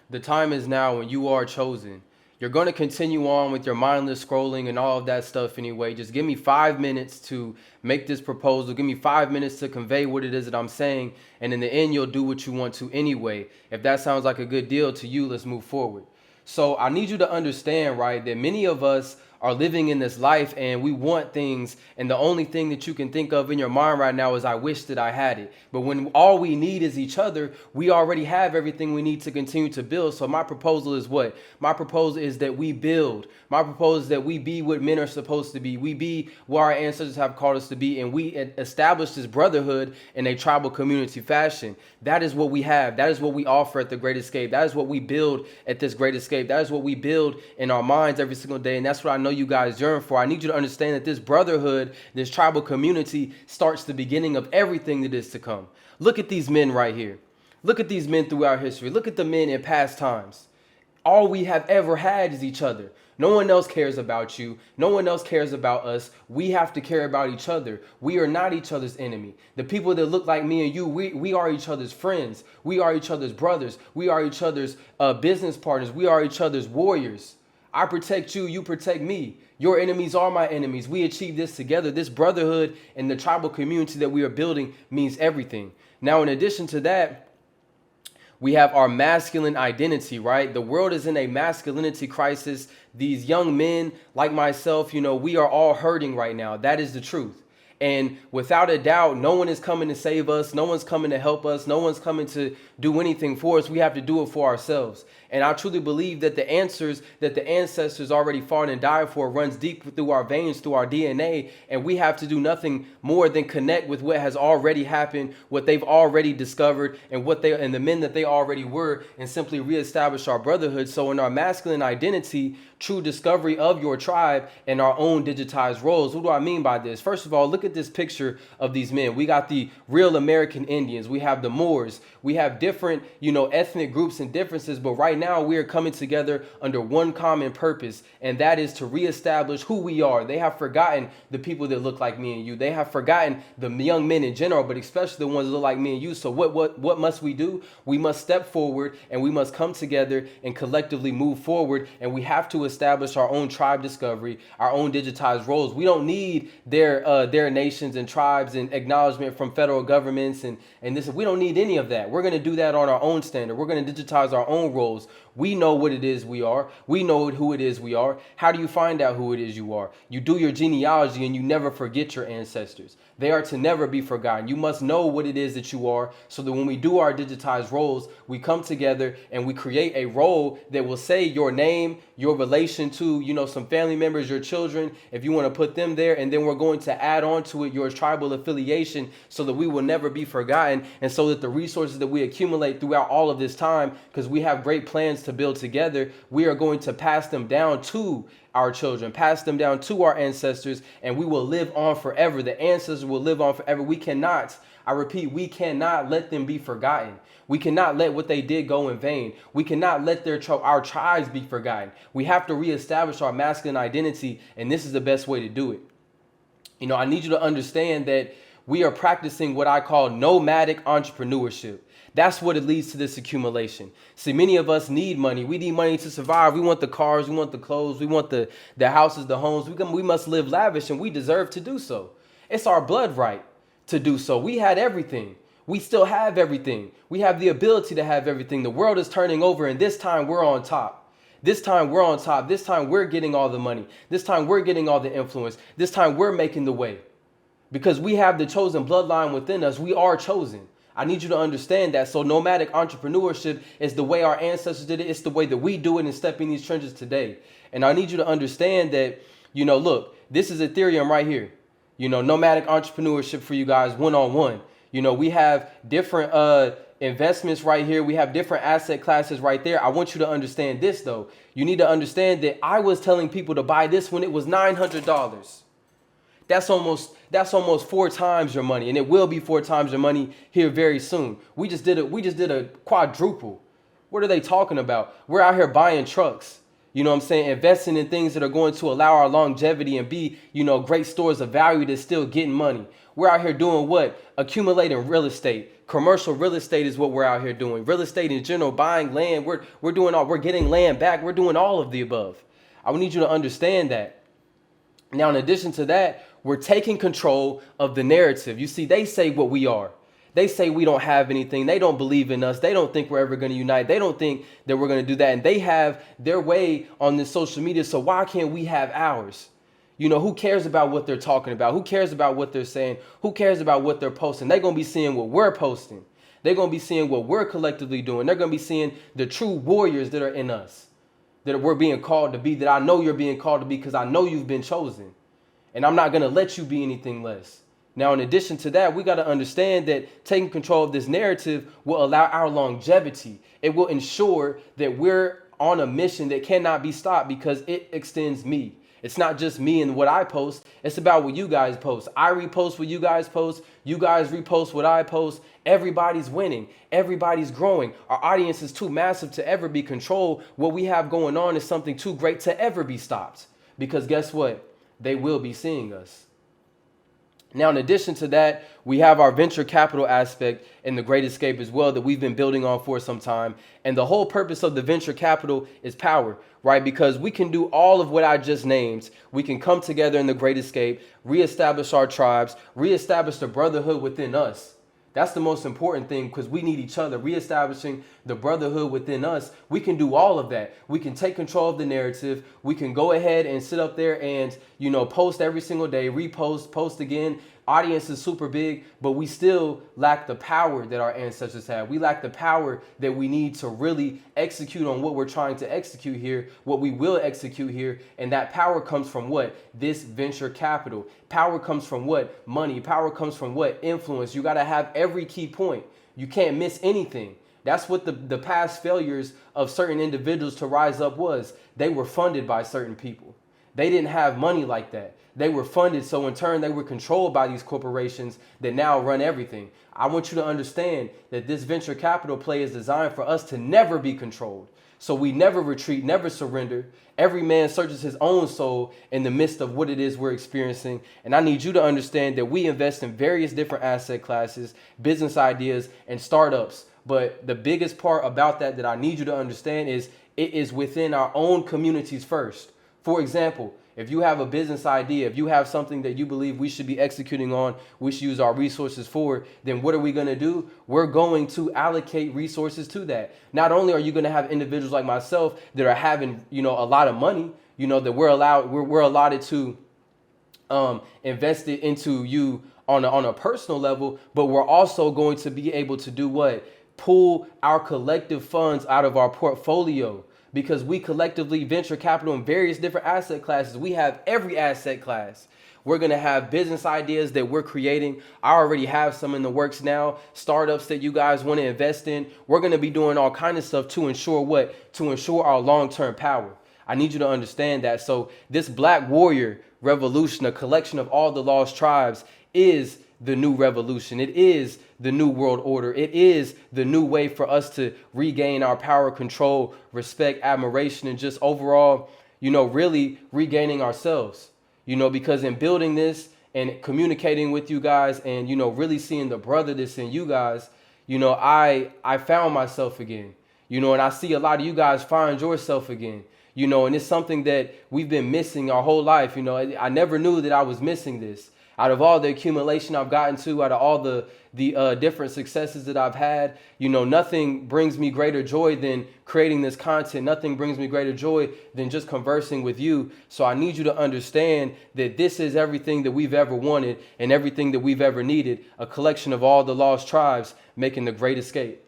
The time is now when you are chosen. You're going to continue on with your mindless scrolling and all of that stuff anyway. Just give me 5 minutes to make this proposal. Give me 5 minutes to convey what it is that I'm saying. And in the end, you'll do what you want to anyway. If that sounds like a good deal to you, let's move forward. So I need you to understand, right, that many of us are living in this life and we want things, and the only thing that you can think of in your mind right now is I wish that I had it. But when all we need is each other, we already have everything we need to continue to build. So my proposal is what? My proposal is that we build. My proposal is that we be what men are supposed to be. We be what our ancestors have called us to be, and we establish this brotherhood in a tribal community fashion. That is what we have. That is what we offer at the Great Escape. That is what we build at this Great Escape. That is what we build in our minds every single day, and that's what I know you guys yearn for. I need you to understand that this brotherhood, this tribal community, starts the beginning of everything that is to come. Look at these men right here. Look at these men throughout history. Look at the men in past times. All we have ever had is each other. No one else cares about you. No one else cares about us. We have to care about each other. We are not each other's enemy. The people that look like me and you, we are each other's friends. We are each other's brothers. We are each other's business partners. We are each other's warriors. I protect you, you protect me. Your enemies are my enemies. We achieve this together. This brotherhood and the tribal community that we are building means everything. Now, in addition to that, we have our masculine identity, right? The world is in a masculinity crisis. These young men like myself, we are all hurting right now. That is the truth. And without a doubt, no one is coming to save us. No one's coming to help us. No one's coming to do anything for us. We have to do it for ourselves. And I truly believe that the answers that the ancestors already fought and died for runs deep through our veins, through our DNA. And we have to do nothing more than connect with what has already happened, what they've already discovered, and the men that they already were, and simply reestablish our brotherhood. So in our masculine identity, true discovery of your tribe and our own digitized roles. What do I mean by this? First of all, look at this picture of these men. We got the real American Indians. We have the Moors. We have different, ethnic groups and differences. But right now we are coming together under one common purpose, and that is to reestablish who we are. They have forgotten the people that look like me and you. They have forgotten the young men in general, but especially the ones that look like me and you. So what must we do? We must step forward and we must come together and collectively move forward. And we have to establish our own tribe discovery, our own digitized roles. We don't need their nations and tribes and acknowledgement from federal governments and this. We don't need any of that. We're going to do that on our own standard. We're going to digitize our own roles. We know what it is we are. We know who it is we are. How do you find out who it is you are? You do your genealogy and you never forget your ancestors. They are to never be forgotten. You must know what it is that you are, so that when we do our digitized roles, we come together and we create a role that will say your name, your relation to, some family members, your children, if you want to put them there. And then we're going to add on to it your tribal affiliation, so that we will never be forgotten, and so that the resources that we accumulate throughout all of this time, because we have great plans to build together, we are going to pass them down to our children, pass them down to our ancestors, and we will live on forever. The ancestors will live on forever. We cannot, I repeat, we cannot let them be forgotten. We cannot let what they did go in vain. We cannot let our tribes be forgotten. We have to reestablish our masculine identity, and this is the best way to do it. I need you to understand that we are practicing what I call nomadic entrepreneurship. That's what it leads to, this accumulation. See, many of us need money. We need money to survive. We want the cars, we want the clothes, we want the houses, the homes. We must live lavish, and we deserve to do so. It's our blood right to do so. We had everything. We still have everything. We have the ability to have everything. The world is turning over, and this time we're on top. This time we're on top. This time we're getting all the money. This time we're getting all the influence. This time we're making the way. Because we have the chosen bloodline within us. We are chosen. I need you to understand that. So nomadic entrepreneurship is the way our ancestors did it. It's the way that we do it and step in these trenches today. And I need you to understand that, look, this is Ethereum right here. Nomadic entrepreneurship for you guys one-on-one. We have different investments right here. We have different asset classes right there. I want you to understand this, though. You need to understand that I was telling people to buy this when it was $900. That's almost 4 times your money, and it will be 4 times your money here very soon. We just did a quadruple. What are they talking about? We're out here buying trucks. You know what I'm saying? Investing in things that are going to allow our longevity and be, great stores of value that's still getting money. We're out here doing what? Accumulating real estate. Commercial real estate is what we're out here doing. Real estate in general, buying land. We're getting land back. We're doing all of the above. I need you to understand that. Now, in addition to that, we're taking control of the narrative. You see, they say what we are. They say we don't have anything. They don't believe in us. They don't think we're ever going to unite. They don't think that we're going to do that. And they have their way on this social media. So why can't we have ours? Who cares about what they're talking about? Who cares about what they're saying? Who cares about what they're posting? They're going to be seeing what we're posting. They're going to be seeing what we're collectively doing. They're going to be seeing the true warriors that are in us, that we're being called to be, that I know you're being called to be because I know you've been chosen. And I'm not going to let you be anything less. Now, in addition to that, we got to understand that taking control of this narrative will allow our longevity. It will ensure that we're on a mission that cannot be stopped because it extends me. It's not just me and what I post. It's about what you guys post. I repost what you guys post. You guys repost what I post. Everybody's winning. Everybody's growing. Our audience is too massive to ever be controlled. What we have going on is something too great to ever be stopped. Because guess what? They will be seeing us. Now, in addition to that, we have our venture capital aspect and the Great Escape as well that we've been building on for some time. And the whole purpose of the venture capital is power, right? Because we can do all of what I just named. We can come together in the Great Escape, reestablish our tribes, reestablish the brotherhood within us. That's the most important thing because we need each other. Reestablishing the brotherhood within us, we can do all of that. We can take control of the narrative. We can go ahead and sit up there and, post every single day, repost, post again. Audience is super big, but we still lack the power that our ancestors had. We lack the power that we need to really execute on what we're trying to execute here, what we will execute here. And that power comes from what? This venture capital. Power comes from what? Money. Power comes from what? Influence. You got to have every key point. You can't miss anything. That's what the past failures of certain individuals to rise up was. They were funded by certain people. They didn't have money like that. They were funded, so in turn, they were controlled by these corporations that now run everything. I want you to understand that this venture capital play is designed for us to never be controlled. So we never retreat, never surrender. Every man searches his own soul in the midst of what it is we're experiencing. And I need you to understand that we invest in various different asset classes, business ideas, and startups. But the biggest part about that I need you to understand is it is within our own communities first. For example, if you have a business idea, if you have something that you believe we should be executing on, we should use our resources for, then what are we going to do? We're going to allocate resources to that. Not only are you going to have individuals like myself that are having, a lot of money, that we're allotted to invest it into you on a personal level, but we're also going to be able to do what? Pull our collective funds out of our portfolio. Because we collectively venture capital in various different asset classes. We have every asset class. We're going to have business ideas that we're creating. I already have some in the works now. Startups that you guys want to invest in. We're going to be doing all kinds of stuff to ensure what? To ensure our long-term power. I need you to understand that. So this Black Warrior Revolution, a collection of all the lost tribes, is the new revolution. It is the new world order. It is the new way for us to regain our power, control, respect, admiration, and just overall, really regaining ourselves, because in building this and communicating with you guys and, really seeing the brother that's in you guys, I found myself again, and I see a lot of you guys find yourself again, and it's something that we've been missing our whole life. I never knew that I was missing this. Out of all the accumulation I've gotten to, out of all the different successes that I've had, nothing brings me greater joy than creating this content. Nothing brings me greater joy than just conversing with you. So I need you to understand that this is everything that we've ever wanted and everything that we've ever needed, a collection of all the lost tribes making the great escape.